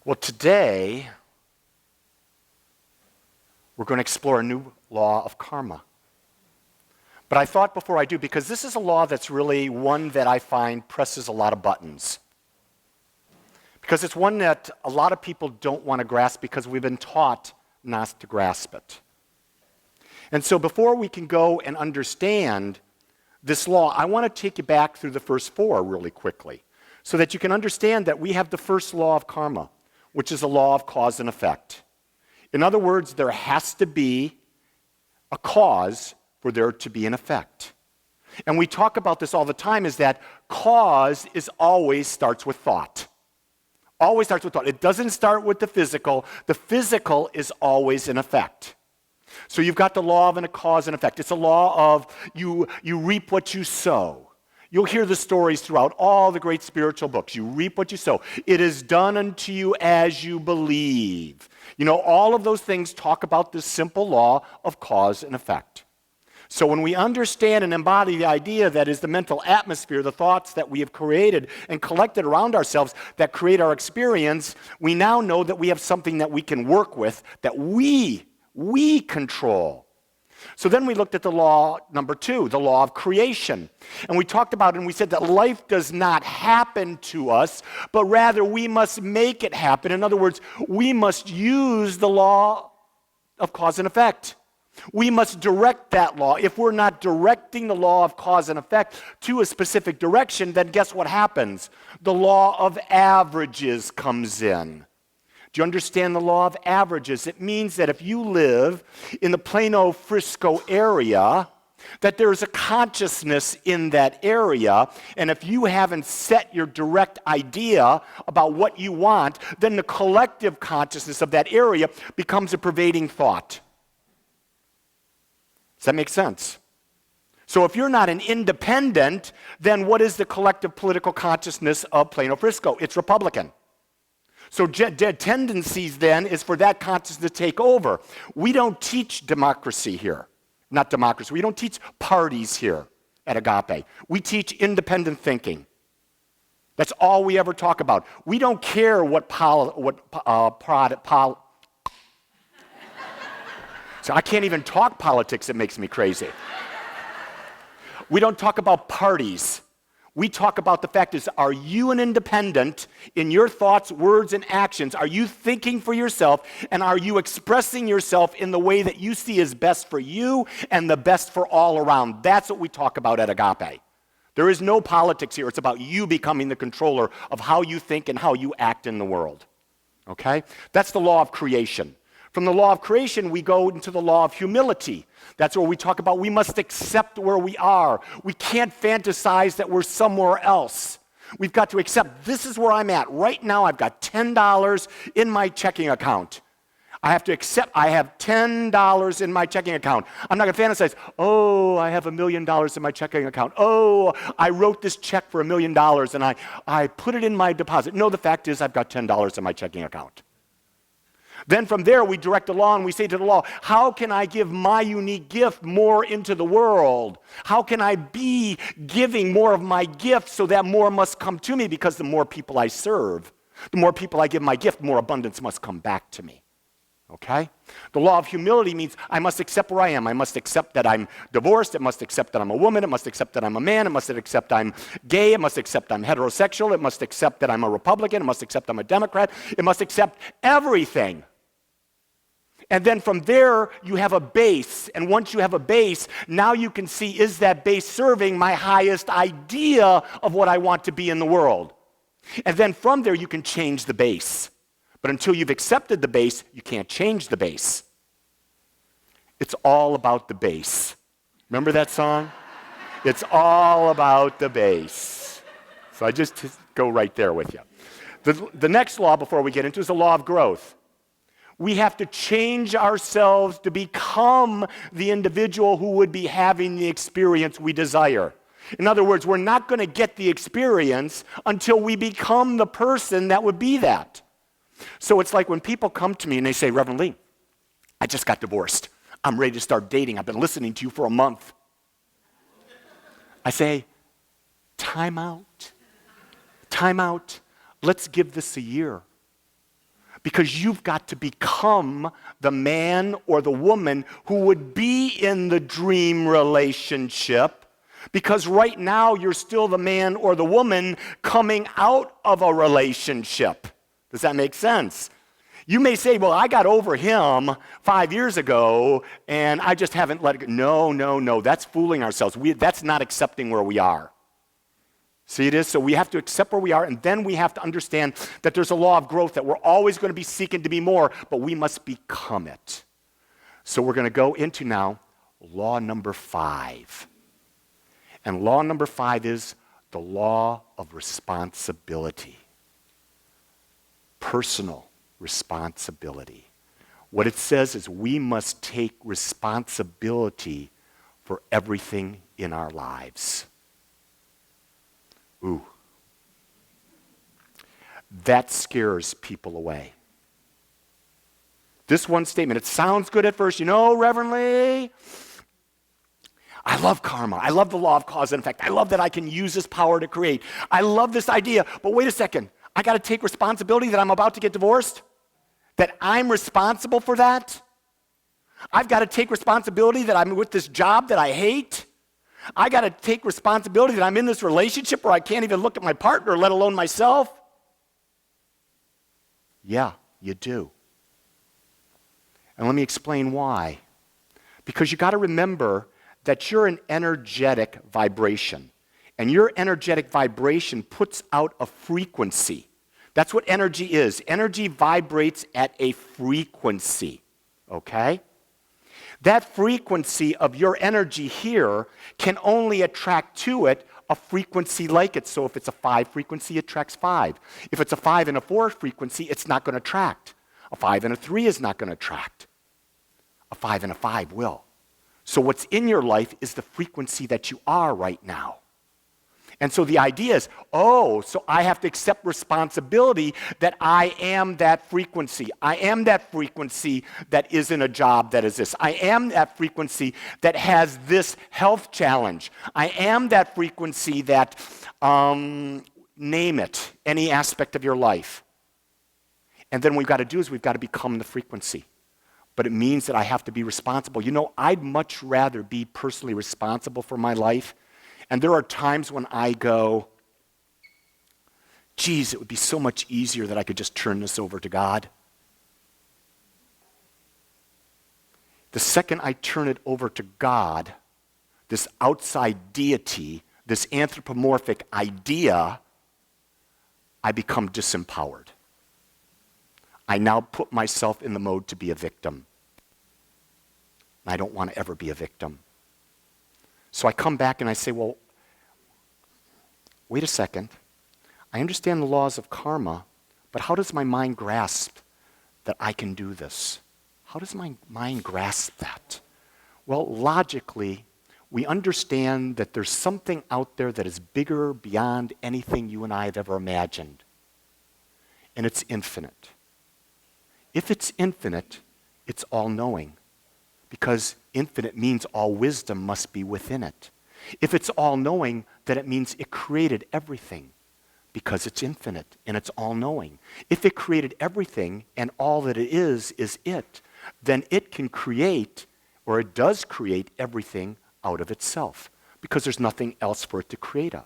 Well, today, we're going to explore a new law of karma. But I thought before I do, because this is a law that's really one that I find presses a lot of buttons. Because it's one that a lot of people don't want to grasp because we've been taught not to grasp it. And so before we can go and understand this law, I want to take you back through the first four really quickly so that you can understand that we have the first law of karma, which is a law of cause and effect. In other words, there has to be a cause for there to be an effect. And we talk about this all the time, is that cause always starts with thought. Always starts with thought. It doesn't start with the physical. The physical is always an effect. So you've got the law of a cause and effect. It's a law of you reap what you sow. You'll hear the stories throughout all the great spiritual books. You reap what you sow. It is done unto you as you believe. You know, all of those things talk about this simple law of cause and effect. So when we understand and embody the idea that is the mental atmosphere, the thoughts that we have created and collected around ourselves that create our experience, we now know that we have something that we can work with, that we control. So then we looked at the law number 2, the law of creation. And we talked about it and we said that life does not happen to us, but rather we must make it happen. In other words, we must use the law of cause and effect. We must direct that law. If we're not directing the law of cause and effect to a specific direction, then guess what happens? The law of averages comes in. Do you understand the law of averages? It means that if you live in the Plano, Frisco area, that there's a consciousness in that area, and if you haven't set your direct idea about what you want, then the collective consciousness of that area becomes a pervading thought. Does that make sense? So if you're not an independent, then what is the collective political consciousness of Plano, Frisco? It's Republican. So tendencies then is for that consciousness to take over. We don't teach democracy here. Not democracy. We don't teach parties here at Agape. We teach independent thinking. That's all we ever talk about. We don't care so I can't even talk politics. It makes me crazy. We don't talk about parties. We talk about the fact is, are you an independent in your thoughts, words, and actions? Are you thinking for yourself, and are you expressing yourself in the way that you see is best for you and the best for all around? That's what we talk about at Agape. There is no politics here. It's about you becoming the controller of how you think and how you act in the world. Okay? That's the law of creation. From the law of creation, we go into the law of humility. That's where we talk about we must accept where we are. We can't fantasize that we're somewhere else. We've got to accept this is where I'm at. Right now, I've got $10 in my checking account. I have to accept I have $10 in my checking account. I'm not going to fantasize, oh, I have $1 million in my checking account. Oh, I wrote this check for $1 million and I put it in my deposit. No, the fact is I've got $10 in my checking account. Then from there, we direct the law and we say to the law, how can I give my unique gift more into the world? How can I be giving more of my gift so that more must come to me? Because the more people I serve, the more people I give my gift, more abundance must come back to me. Okay? The law of humility means I must accept where I am. I must accept that I'm divorced. It must accept that I'm a woman. It must accept that I'm a man. It must accept I'm gay. It must accept I'm heterosexual. It must accept that I'm a Republican. It must accept I'm a Democrat. It must accept everything. And then from there, you have a base. And once you have a base, now you can see, is that base serving my highest idea of what I want to be in the world? And then from there, you can change the base. But until you've accepted the base, you can't change the base. It's all about the base. Remember that song? It's all about the base. So I just go right there with you. The next law before we get into is the law of growth. We have to change ourselves to become the individual who would be having the experience we desire. In other words, we're not going to get the experience until we become the person that would be that. So it's like when people come to me and they say, Rev Lee, I just got divorced. I'm ready to start dating. I've been listening to you for a month. I say, time out. Time out. Let's give this a year. Because you've got to become the man or the woman who would be in the dream relationship. Because right now you're still the man or the woman coming out of a relationship. Does that make sense? You may say, well, I got over him 5 years ago, and I just haven't let it go. No. That's fooling ourselves. That's not accepting where we are. See it is? So we have to accept where we are, and then we have to understand that there's a law of growth, that we're always going to be seeking to be more, but we must become it. So we're going to go into now law number 5. And law number 5 is the law of responsibility. Personal responsibility. What it says is we must take responsibility for everything in our lives. Ooh. That scares people away. This one statement, it sounds good at first. Rev Lee, I love karma. I love the law of cause and effect. I love that I can use this power to create. I love this idea. But wait a second. I got to take responsibility that I'm about to get divorced? That I'm responsible for that? I've got to take responsibility that I'm with this job that I hate? I got to take responsibility that I'm in this relationship where I can't even look at my partner, let alone myself? Yeah, you do. And let me explain why. Because you got to remember that you're an energetic vibration. And your energetic vibration puts out a frequency. That's what energy is. Energy vibrates at a frequency, okay? That frequency of your energy here can only attract to it a frequency like it. So if it's a 5 frequency, it attracts 5. If it's a 5 and a 4 frequency, it's not going to attract. A 5 and a 3 is not going to attract. A 5 and a 5 will. So what's in your life is the frequency that you are right now. And so the idea is, so I have to accept responsibility that I am that frequency. I am that frequency that is in a job that is this. I am that frequency that has this health challenge. I am that frequency that, name it, any aspect of your life. And then what we've got to do is we've got to become the frequency. But it means that I have to be responsible. I'd much rather be personally responsible for my life. And there are times when I go, geez, it would be so much easier that I could just turn this over to God. The second I turn it over to God, this outside deity, this anthropomorphic idea, I become disempowered. I now put myself in the mode to be a victim. I don't want to ever be a victim. So I come back and I say, well, wait a second. I understand the laws of karma, but how does my mind grasp that I can do this? How does my mind grasp that? Well, logically, we understand that there's something out there that is bigger beyond anything you and I have ever imagined. And it's infinite. If it's infinite, it's all-knowing. Because infinite means all wisdom must be within it. If it's all-knowing, then it means it created everything because it's infinite and it's all-knowing. If it created everything and all that it is it, then it can create, or it does create everything out of itself because there's nothing else for it to create of.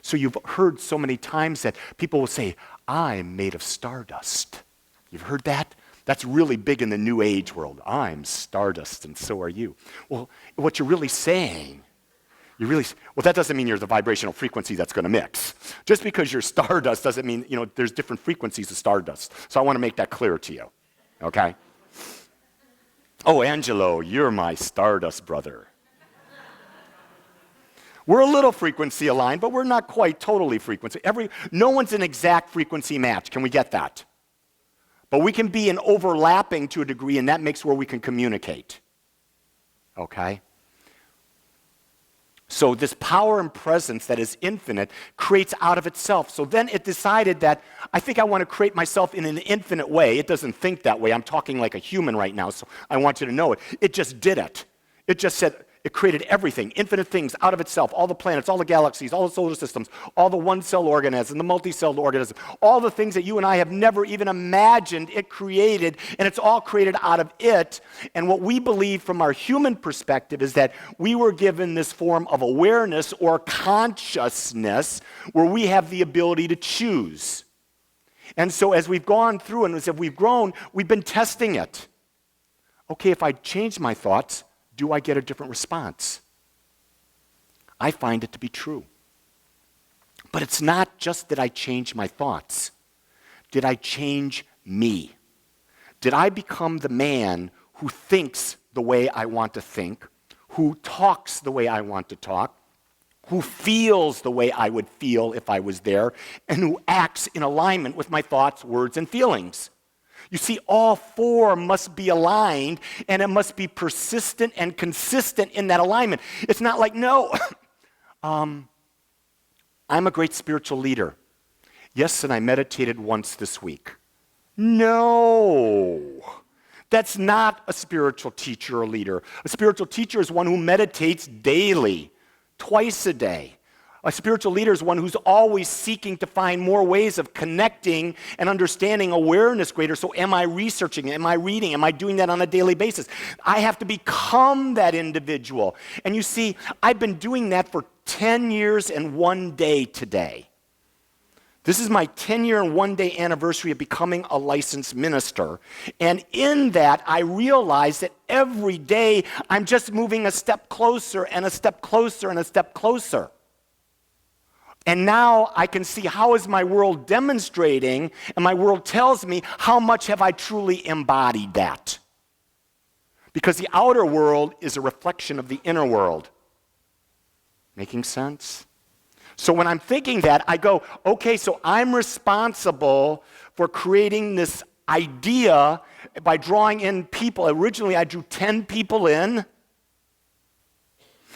So you've heard so many times that people will say, I'm made of stardust. You've heard that? That's really big in the New Age world. I'm stardust, and so are you. Well, what you're really saying, that doesn't mean you're the vibrational frequency that's going to mix. Just because you're stardust doesn't mean, there's different frequencies of stardust. So I want to make that clear to you, okay? Oh, Angelo, you're my stardust brother. We're a little frequency aligned, but we're not quite totally frequency. No one's an exact frequency match. Can we get that? But we can be in overlapping to a degree, and that makes where we can communicate. Okay? So this power and presence that is infinite creates out of itself. So then it decided that I think I want to create myself in an infinite way. It doesn't think that way. I'm talking like a human right now, so I want you to know it. It just did it. It just said, It created everything, infinite things out of itself, all the planets, all the galaxies, all the solar systems, all the one-cell organisms, the multi-celled organisms, all the things that you and I have never even imagined it created, and it's all created out of it. And what we believe from our human perspective is that we were given this form of awareness or consciousness where we have the ability to choose. And so as we've gone through and as we've grown, we've been testing it. Okay, if I change my thoughts, do I get a different response? I find it to be true. But it's not just that I change my thoughts. Did I change me? Did I become the man who thinks the way I want to think, who talks the way I want to talk, who feels the way I would feel if I was there, and who acts in alignment with my thoughts, words, and feelings? You see, all four must be aligned, and it must be persistent and consistent in that alignment. It's not like, no, I'm a great spiritual leader. Yes, and I meditated once this week. No, that's not a spiritual teacher or leader. A spiritual teacher is one who meditates daily, twice a day. A spiritual leader is one who's always seeking to find more ways of connecting and understanding awareness greater. So am I researching? Am I reading? Am I doing that on a daily basis? I have to become that individual. And you see, I've been doing that for 10 years and 1 day today. This is my 10-year and 1-day anniversary of becoming a licensed minister. And in that, I realize that every day I'm just moving a step closer and a step closer and a step closer. And now I can see how is my world demonstrating, and my world tells me how much have I truly embodied that. Because the outer world is a reflection of the inner world. Making sense? So when I'm thinking that, I go, okay, so I'm responsible for creating this idea by drawing in people. Originally, I drew 10 people in,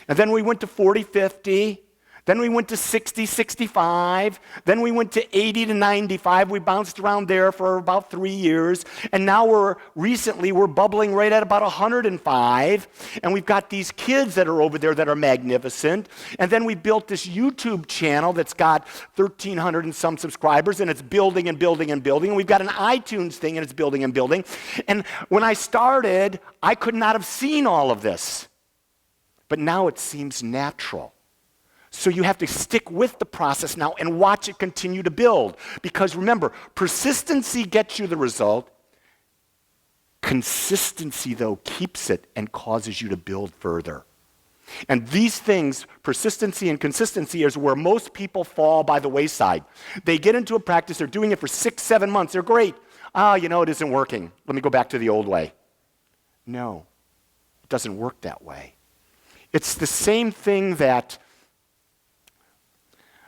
and then we went to 40, 50. Then we went to 60, 65. Then we went to 80 to 95. We bounced around there for about 3 years. And now we're bubbling right at about 105. And we've got these kids that are over there that are magnificent. And then we built this YouTube channel that's got 1,300 and some subscribers, and it's building and building and building. And we've got an iTunes thing, and it's building and building. And when I started, I could not have seen all of this. But now it seems natural. So you have to stick with the process now and watch it continue to build. Because remember, persistency gets you the result. Consistency, though, keeps it and causes you to build further. And these things, persistency and consistency, is where most people fall by the wayside. They get into a practice, they're doing it for 6, 7 months, they're great. It isn't working. Let me go back to the old way. No, it doesn't work that way. It's the same thing that...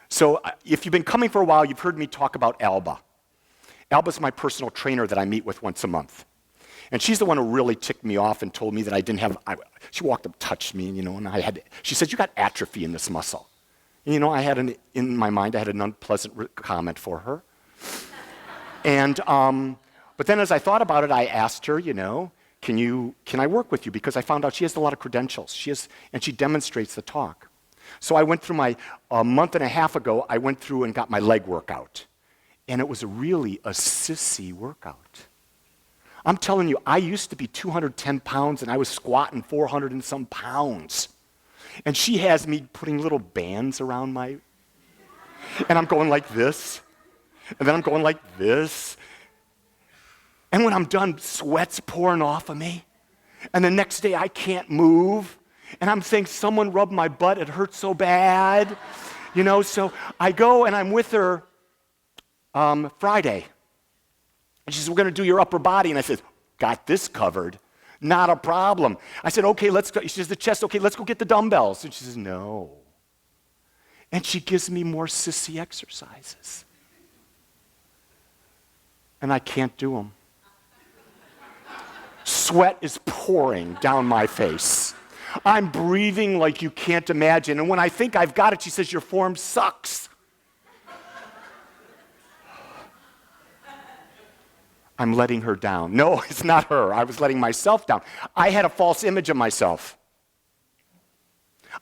So if you've been coming for a while, you've heard me talk about Alba. Alba's my personal trainer that I meet with once a month. And she's the one who really ticked me off and told me that I didn't have, she walked up, touched me, and she said, you got atrophy in this muscle. In my mind, I had an unpleasant comment for her. And, but then as I thought about it, I asked her, can I work with you? Because I found out she has a lot of credentials. And she demonstrates the talk. So I went through a month and a half ago, I went through and got my leg workout. And it was really a sissy workout. I'm telling you, I used to be 210 pounds and I was squatting 400 and some pounds. And she has me putting little bands around and I'm going like this. And then I'm going like this. And when I'm done, sweat's pouring off of me. And the next day I can't move. And I'm saying, someone rubbed my butt, it hurts so bad. So I go and I'm with her Friday. And she says, we're going to do your upper body. And I said, got this covered. Not a problem. I said, okay, let's go. She says, the chest, okay, let's go get the dumbbells. And she says, no. And she gives me more sissy exercises. And I can't do them. Sweat is pouring down my face. I'm breathing like you can't imagine. And when I think I've got it, she says, your form sucks. I'm letting her down. No, it's not her. I was letting myself down. I had a false image of myself.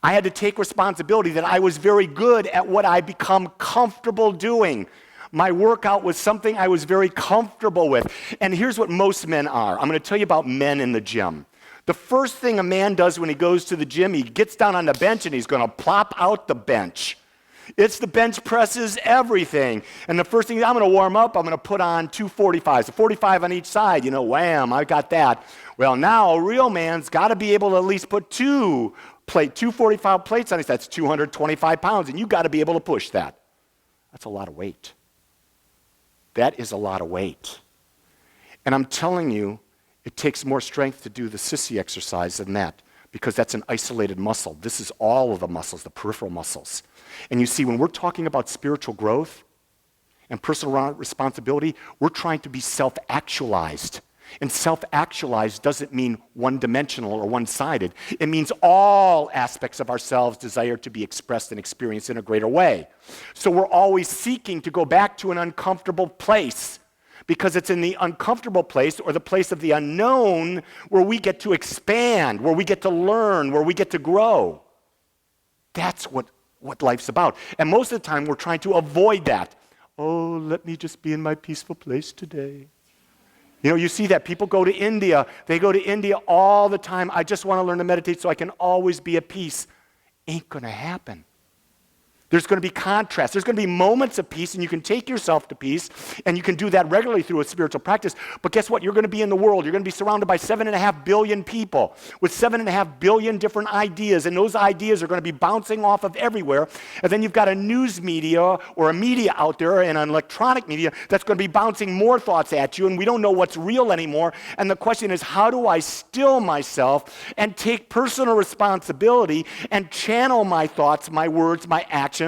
I had to take responsibility that I was very good at what I become comfortable doing. My workout was something I was very comfortable with. And here's what most men are. I'm going to tell you about men in the gym. The first thing a man does when he goes to the gym, he gets down on the bench and he's going to plop out the bench. It's the bench presses, everything. And the first thing, I'm going to warm up, I'm going to put on 245s, so 45 on each side. Wham, I got that. Well, now a real man's got to be able to at least put 245 plates on his, that's 225 pounds, and you got to be able to push that. That's a lot of weight. That is a lot of weight. And I'm telling you, it takes more strength to do the sissy exercise than that, because that's an isolated muscle. This is all of the muscles, the peripheral muscles. And you see, when we're talking about spiritual growth and personal responsibility, we're trying to be self-actualized. And self-actualized doesn't mean one-dimensional or one-sided. It means all aspects of ourselves desire to be expressed and experienced in a greater way. So we're always seeking to go back to an uncomfortable place, because it's in the uncomfortable place or the place of the unknown where we get to expand, where we get to learn, where we get to grow. That's what life's about. And most of the time we're trying to avoid that. Oh, let me just be in my peaceful place today. You see that. People go to India. They go to India all the time. I just want to learn to meditate so I can always be at peace. Ain't going to happen. There's going to be contrast. There's going to be moments of peace, and you can take yourself to peace, and you can do that regularly through a spiritual practice. But guess what? You're going to be in the world. You're going to be surrounded by 7.5 billion people with 7.5 billion different ideas, and those ideas are going to be bouncing off of everywhere. And then you've got a news media or a media out there and an electronic media that's going to be bouncing more thoughts at you, and we don't know what's real anymore. And the question is, how do I still myself and take personal responsibility and channel my thoughts, my words, my actions,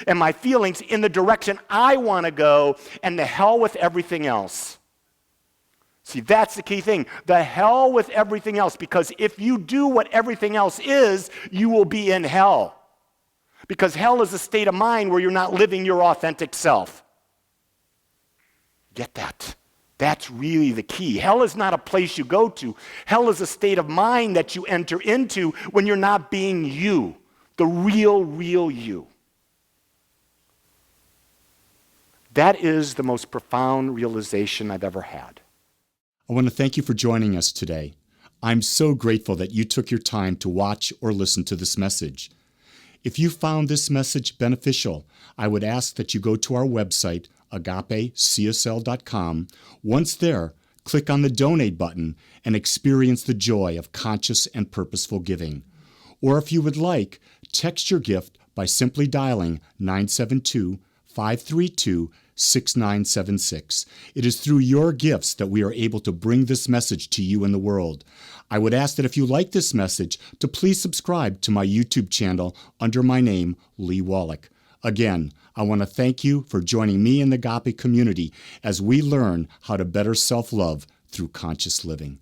and my feelings in the direction I want to go, and the hell with everything else. See, that's the key thing. The hell with everything else, because if you do what everything else is, you will be in hell. Because hell is a state of mind where you're not living your authentic self. Get that? That's really the key. Hell is not a place you go to. Hell is a state of mind that you enter into when you're not being you, the real you. That is the most profound realization I've ever had. I want to thank you for joining us today. I'm so grateful that you took your time to watch or listen to this message. If you found this message beneficial, I would ask that you go to our website, agapecsl.com. Once there, click on the donate button and experience the joy of conscious and purposeful giving. Or if you would like, text your gift by simply dialing 972-532-6976. It is through your gifts that we are able to bring this message to you in the world. I would ask that if you like this message, to please subscribe to my YouTube channel under my name, Lee Wolak. Again, I want to thank you for joining me in the Agape community as we learn how to better self-love through conscious living.